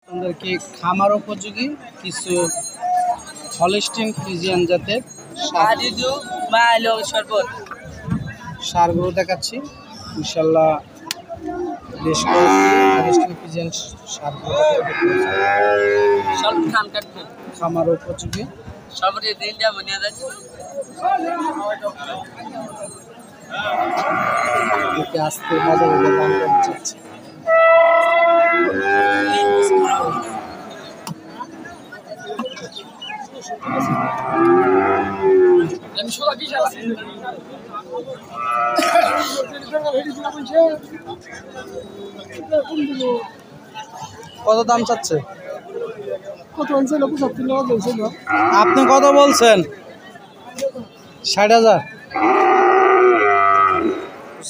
আপনাদেরকে খামার উপযোগী কিছু হলস্টিন ফ্রিজিয়ান জাতের সারগুলো দেখাচ্ছি। ইনশাল্লাহ বেশ কয়েকটি হলস্টিন ফ্রিজিয়ান সারগুলো খামার উপযোগী। আজকে বাজারে দাম কম চাচ্ছে। কত দাম চাচ্ছে? আপনি কত বলছেন? 60,000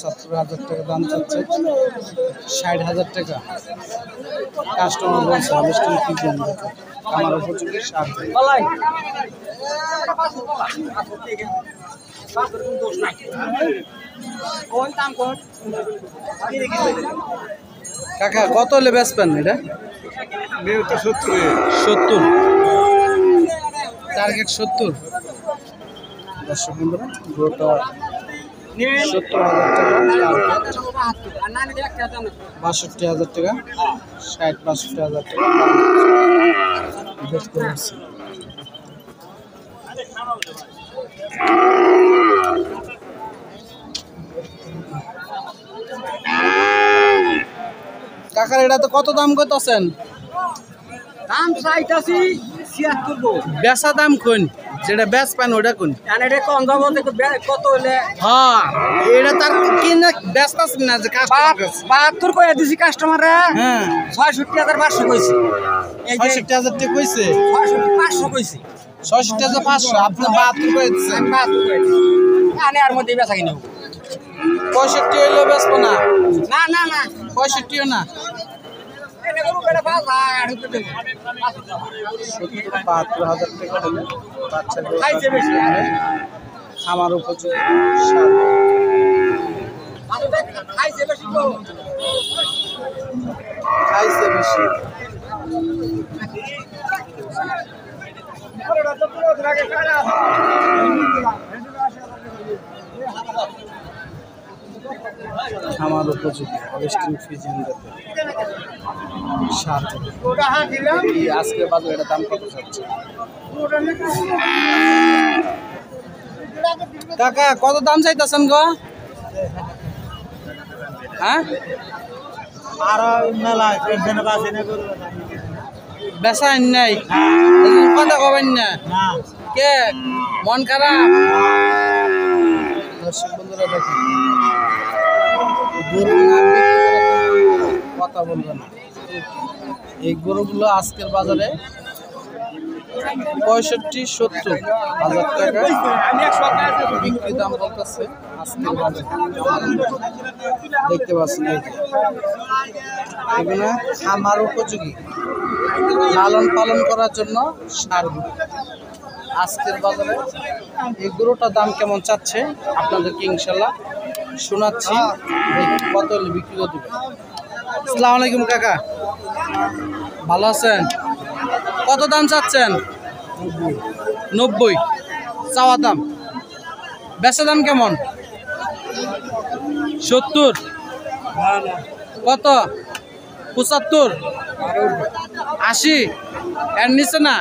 70,000 টাকা দাম চাচ্ছে। 60,000 টাকা কাস্টমার বলছে। হলস্টিন ফ্রিজিয়ান আমার উপযোগী সার। কাকা কত হলে বেচবেন এটা? 70 টার্গেট 70। দর্শক বন্ধুরা গরুটা 70,000 টাকা, 62,000 টাকা, 60-62,000 টাকা দেখতে পাচ্ছি। কাকার এটা তো কত দাম করতেছেন? দাম চাইতাছি 76। বেচা দাম কোন? যেটা বেচ পান ওটা কোন? এটা কম দাম কত হইলে? হ্যাঁ এটা তার কিনে বেচতাছেন না যে কাস্টমার 72 কইয়া দিছি কাস্টমাররা। হ্যাঁ 66,500 কইছি। 66,000 টাকা কইছে। 66,500 কইছি। 66,500 আপনি 72 কই দিছেন। 72 কইছি। আনে আর মধ্যে বেচা কিনে 65 হইলো বেচবো না। না না না 65ও না। এটা গরু কেটে পাওয়া আর হতে দেব। 72,000 টাকা হলে বাচ্চা খাইছে বেশি খামার উপযোগী সার। খাইছে বেশি তো খাইছে বেশি। খামার উপযোগী হলস্টিন ফ্রিজিয়ান সার। আজকে বাজারে এটা দাম কত যাচ্ছে? কাকা কত দাম চাইতেছেন গো? হ্যাঁ বেচা নাই কথা কবেন না কে মন খারাপ? দর্শক বন্ধুরা দেখেন গরু না কথা বলবে না। এই গরুগুলো আজকের বাজারে 65-70,000 টাকা বিক্রি দাম বলতেছে আজকের বাজারে। দেখতে পাচ্ছেন এগুলো খামার উপযোগী লালন পালন করার জন্য সারগুলো আজকের বাজারে। এই গরুটার দাম কেমন চাচ্ছে আপনাদেরকে ইনশাল্লাহ শোনাচ্ছি। কত হলে বিক্রি করে দেবে। আসসালামু আলাইকুম কাকা, ভালো আছেন? কত দাম চাচ্ছেন? 90 চাওয়া দাম। বেচা দাম কেমন? 70 কত? 75 80 এর নিচে না?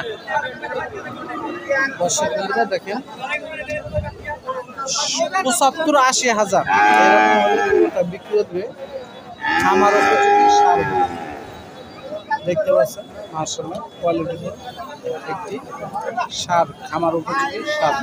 দেখেন 75-80,000 বিক্রি করবে খামার উপযোগী সার। দেখতে পাচ্ছেন মাশাআল্লাহ কোয়ালিটির একটি সার, খামার উপযোগী সার।